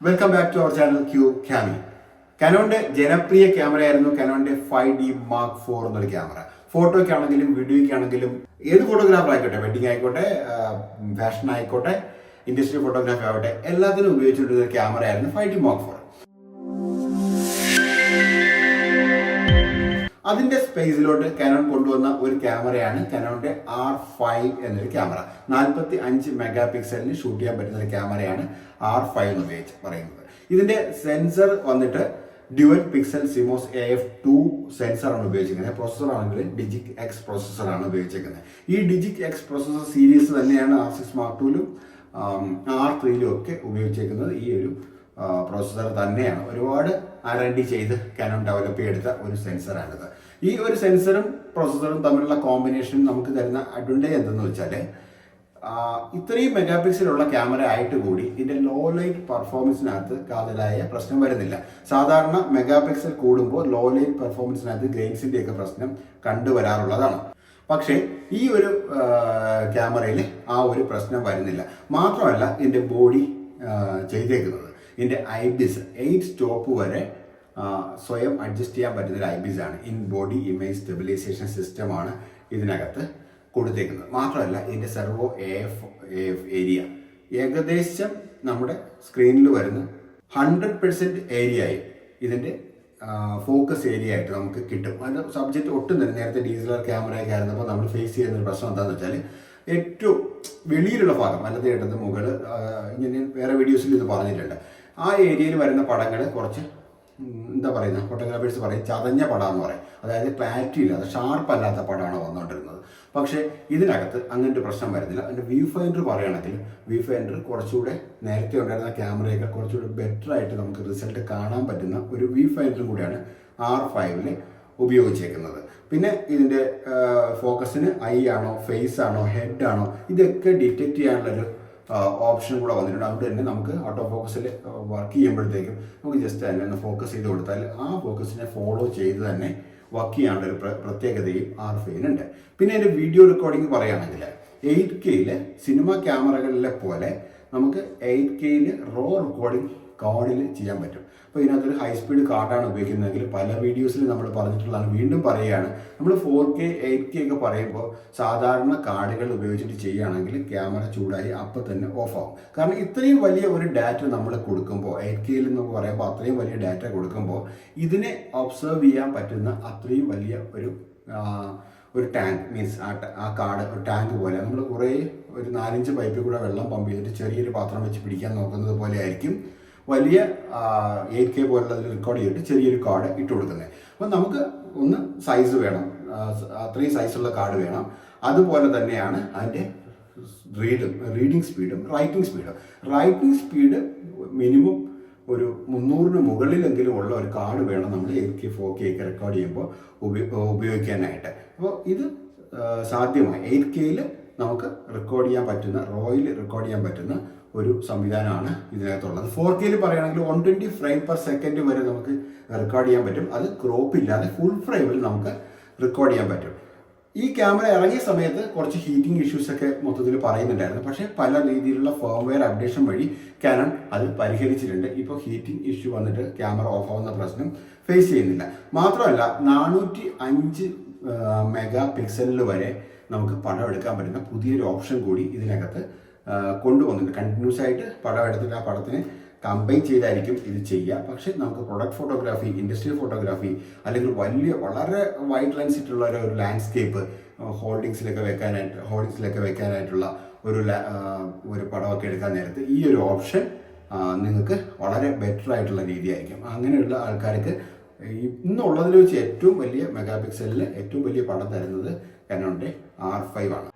Welcome back to our channel ക്യൂ ക്യാമി. കാനോന്റെ ജനപ്രിയ ക്യാമറയായിരുന്നു കാനോന്റെ 5D Mark IV എന്നൊരു ക്യാമറ. ഫോട്ടോയ്ക്കാണെങ്കിലും വീഡിയോയ്ക്കാണെങ്കിലും ഏത് ഫോട്ടോഗ്രാഫർ ആയിക്കോട്ടെ, വെഡിങ് ആയിക്കോട്ടെ, ഫാഷൻ ആയിക്കോട്ടെ, ഇൻഡസ്ട്രിയൽ ഫോട്ടോഗ്രാഫി ആവട്ടെ, എല്ലാത്തിനും ഉപയോഗിച്ചിട്ടുള്ള ക്യാമറയായിരുന്നു 5D Mark IV. അതിന്റെ സ്പേസിലോട്ട് കാനോൺ കൊണ്ടുവന്ന ഒരു ക്യാമറയാണ് കാനോന്റെ R5 എന്നൊരു ക്യാമറ. 45 മെഗാ പിക്സലിന് ഷൂട്ട് ചെയ്യാൻ പറ്റുന്ന ഒരു ക്യാമറയാണ് R5 എന്ന് ഉപയോഗിച്ച് പറയുന്നത്. ഇതിന്റെ സെൻസർ വന്നിട്ട് ഡ്യുവൽ പിക്സൽ സിമോസ് AF2 സെൻസറാണ് ഉപയോഗിച്ചിരിക്കുന്നത്. പ്രോസസർ ആണെങ്കിൽ ഡിജിക് എക്സ് പ്രോസസറാണ് ഉപയോഗിച്ചിരിക്കുന്നത്. ഈ ഡിജിക് എക്സ് പ്രോസസർ സീരീസ് തന്നെയാണ് R6 Mark IIലും R3ലും ഒക്കെ ഉപയോഗിച്ചിരിക്കുന്നത്. ഈ ഒരു പ്രോസസ്സർ തന്നെയാണ്. ഒരുപാട് R&D ചെയ്ത് കാനോൺ ഡെവലപ്പ് ചെയ്തെടുത്ത ഒരു സെൻസറാണിത്. ഈ ഒരു സെൻസറും പ്രോസസ്സറും തമ്മിലുള്ള കോമ്പിനേഷൻ നമുക്ക് തരുന്ന അഡ്വാൻറ്റേജ് എന്തെന്ന് വെച്ചാൽ, ഇത്രയും മെഗാ പിക്സലുള്ള ക്യാമറ ആയിട്ട് കൂടി ഇതിന്റെ ലോ ലൈറ്റ് പെർഫോമൻസിനകത്ത് കാതലായ പ്രശ്നം വരുന്നില്ല. സാധാരണ മെഗാ പിക്സൽ കൂടുമ്പോൾ ലോ ലൈറ്റ് പെർഫോമൻസിനകത്ത് ഗ്രെയിൻസിന്റെ ഒക്കെ പ്രശ്നം കണ്ടുവരാറുള്ളതാണ്. പക്ഷേ ഈ ഒരു ക്യാമറയിൽ ആ ഒരു പ്രശ്നം വരുന്നില്ല. മാത്രമല്ല ഇതിന്റെ ബോഡി ചെയ്തേക്കുന്നത്, ഇതിന്റെ ഐബിസ് 8 സ്റ്റോപ്പ് വരെ സ്വയം അഡ്ജസ്റ്റ് ചെയ്യാൻ പറ്റുന്ന ഒരു ഐബിസ് ആണ്. ഇൻ ബോഡി ഇമേജ് സ്റ്റെബിലൈസേഷൻ സിസ്റ്റമാണ് ഇതിനകത്ത് കൊടുത്തേക്കുന്നത്. മാത്രമല്ല ഇതിന്റെ സെർവോ AF ഏരിയ ഏകദേശം നമ്മുടെ സ്ക്രീനിൽ വരുന്ന 100% ഏരിയയായി ഇതിന്റെ ഫോക്കസ് ഏരിയ ആയിട്ട് നമുക്ക് കിട്ടും. അതിന്റെ സബ്ജക്റ്റ് ഒട്ടും തന്നെ നേരത്തെ DSLR ക്യാമറയൊക്കെ ആയിരുന്നപ്പോൾ നമ്മൾ ഫേസ് ചെയ്യുന്ന ഒരു പ്രശ്നം എന്താണെന്ന് വെച്ചാൽ, ഏറ്റവും വെളിയിലുള്ള ഭാഗം, വലത് ഇടത് മുകള്, ഇങ്ങനെ വേറെ വീഡിയോസിൽ ഇത് പറഞ്ഞിട്ടുണ്ട്, ആ ഏരിയയിൽ വരുന്ന പടങ്ങൾ കുറച്ച് എന്താ പറയുന്നത്, ഫോട്ടോഗ്രാഫേഴ്സ് പറയും ചതഞ്ഞ പടം എന്ന് പറയും. അതായത് ക്ലാരിറ്റി ഇല്ലാതെ ഷാർപ്പ് അല്ലാത്ത പടമാണ് വന്നുകൊണ്ടിരുന്നത്. പക്ഷേ ഇതിനകത്ത് അങ്ങനത്തെ പ്രശ്നം വരുന്നില്ല. അതിൻ്റെ വ്യൂ ഫൈൻഡർ പറയുകയാണെങ്കിൽ വ്യൂ ഫൈൻഡർ കുറച്ചുകൂടെ നേരത്തെ ഉണ്ടായിരുന്ന ക്യാമറയൊക്കെ കുറച്ചുകൂടെ ബെറ്റർ ആയിട്ട് നമുക്ക് റിസൾട്ട് കാണാൻ പറ്റുന്ന ഒരു വ്യൂ ഫൈൻഡറും കൂടിയാണ് R5ൽ ഉപയോഗിച്ചേക്കുന്നത്. പിന്നെ ഇതിൻ്റെ ഫോക്കസിന് ഐ ആണോ, ഫേസ് ആണോ, ഹെഡ് ആണോ, ഇതൊക്കെ ഡിറ്റക്ട് ചെയ്യാനുള്ളൊരു ഓപ്ഷൻ കൂടെ വന്നിട്ടുണ്ട്. അതുകൊണ്ട് തന്നെ നമുക്ക് ഓട്ടോ ഫോക്കസിൽ വർക്ക് ചെയ്യുമ്പോഴത്തേക്കും നമുക്ക് ജസ്റ്റ് അതിനെ ഒന്ന് ഫോക്കസ് ചെയ്ത് കൊടുത്താൽ ആ ഫോക്കസിനെ ഫോളോ ചെയ്ത് തന്നെ വർക്ക് ചെയ്യാനുള്ളൊരു പ്രത്യേകതയും R5-നുണ്ട്. പിന്നെ അതിൻ്റെ വീഡിയോ റെക്കോർഡിംഗ് പറയുകയാണെങ്കിൽ 8K സിനിമ ക്യാമറകളിലെ പോലെ നമുക്ക് 8K റോ റെക്കോർഡിംഗ് കാർഡിൽ ചെയ്യാൻ പറ്റും. അപ്പോൾ ഇതിനകത്തൊരു ഹൈ സ്പീഡ് കാർഡാണ് ഉപയോഗിക്കുന്നതെങ്കിൽ പല വീഡിയോസിൽ നമ്മൾ പറഞ്ഞിട്ടുള്ളതാണ്, വീണ്ടും പറയുകയാണ്, നമ്മൾ 4K 8K ഒക്കെ പറയുമ്പോൾ സാധാരണ കാർഡുകൾ ഉപയോഗിച്ചിട്ട് ചെയ്യുകയാണെങ്കിൽ ക്യാമറ ചൂടായി അപ്പം തന്നെ ഓഫ് ആവും. കാരണം ഇത്രയും വലിയ ഒരു ഡാറ്റ നമ്മൾ കൊടുക്കുമ്പോൾ, 8K എന്ന് പറയുമ്പോൾ അത്രയും വലിയ ഡാറ്റ കൊടുക്കുമ്പോൾ ഇതിനെ ഒബ്സർവ് ചെയ്യാൻ പറ്റുന്ന അത്രയും വലിയ ഒരു ടാങ്ക്, മീൻസ് ആ കാർഡ് ഒരു ടാങ്ക് പോലെ നമ്മൾ കുറേ ഒരു 4-5 പൈപ്പിൽ കൂടെ വെള്ളം പമ്പ് ചെയ്തിട്ട് ചെറിയൊരു പാത്രം വെച്ച് പിടിക്കാൻ നോക്കുന്നത് പോലെ ആയിരിക്കും വലിയ 8K പോലുള്ള റെക്കോർഡ് ചെയ്തിട്ട് ചെറിയൊരു കാർഡ് ഇട്ട് കൊടുക്കുന്നത്. അപ്പം നമുക്ക് ഒന്ന് സൈസ് വേണം, അത്രയും സൈസുള്ള കാർഡ് വേണം. അതുപോലെ തന്നെയാണ് അതിൻ്റെ റീഡിങ് സ്പീഡും റൈറ്റിംഗ് സ്പീഡ് മിനിമം ഒരു 300-ന് മുകളിലെങ്കിലും ഉള്ള ഒരു കാർഡ് വേണം നമ്മൾ 8K 4K ഒക്കെ റെക്കോർഡ് ചെയ്യുമ്പോൾ ഉപയോഗിക്കാനായിട്ട്. അപ്പോൾ ഇത് സാധ്യമായി 8K നമുക്ക് റെക്കോർഡ് ചെയ്യാൻ പറ്റുന്ന, റോയിൽ റെക്കോർഡ് ചെയ്യാൻ പറ്റുന്ന ഒരു സംവിധാനമാണ് ഇതിനകത്തുള്ളത്. 4K പറയുകയാണെങ്കിൽ 120 ഫ്രെയിം പെർ സെക്കൻഡ് വരെ നമുക്ക് റെക്കോർഡ് ചെയ്യാൻ പറ്റും. അത് ക്രോപ്പ് ഇല്ലാതെ ഫുൾ ഫ്രെയിമിൽ നമുക്ക് റെക്കോർഡ് ചെയ്യാൻ പറ്റും. ഈ ക്യാമറ ഇറങ്ങിയ സമയത്ത് കുറച്ച് ഹീറ്റിംഗ് ഇഷ്യൂസ് ഒക്കെ മൊത്തത്തിൽ പറയുന്നുണ്ടായിരുന്നു. പക്ഷേ പല രീതിയിലുള്ള ഫേംവെയർ അപ്ഡേഷൻ വഴി കാനൺ അത് പരിഹരിച്ചിട്ടുണ്ട്. ഇപ്പോൾ ഹീറ്റിംഗ് ഇഷ്യൂ വന്നിട്ട് ക്യാമറ ഓഫ് ആവുന്ന പ്രശ്നം ഫേസ് ചെയ്യുന്നില്ല. മാത്രമല്ല 405 മെഗാ പിക്സലിൽ വരെ നമുക്ക് പടം എടുക്കാൻ പറ്റുന്ന പുതിയൊരു ഓപ്ഷൻ കൂടി ഇതിനകത്ത് കൊണ്ടുവന്നിട്ടുണ്ട്. കണ്ടിന്യൂസ് ആയിട്ട് പടം എടുത്തിട്ട് ആ പടത്തിനെ കമ്പൈൻ ചെയ്തായിരിക്കും ഇത് ചെയ്യുക. പക്ഷേ നമുക്ക് പ്രൊഡക്റ്റ് ഫോട്ടോഗ്രാഫി, ഇൻഡസ്ട്രിയൽ ഫോട്ടോഗ്രാഫി, അല്ലെങ്കിൽ വളരെ വൈഡ് ലെൻസ് ഇട്ടുള്ള ഒരു ലാൻഡ്സ്കേപ്പ് ഹോൾഡിങ്സിലൊക്കെ വെക്കാനായിട്ടുള്ള ഒരു പടമൊക്കെ എടുക്കാൻ നേരത്ത് ഈ ഒരു ഓപ്ഷൻ നിങ്ങൾക്ക് വളരെ ബെറ്റർ ആയിട്ടുള്ള രീതിയായിരിക്കും. അങ്ങനെയുള്ള ആൾക്കാർക്ക് ഇന്നുള്ളതിൽ വെച്ച് ഏറ്റവും വലിയ മെഗാ പിക്സലിൽ ഏറ്റവും വലിയ പടം തരുന്നത് കാനോണിൻ്റെ R5 ആണ്.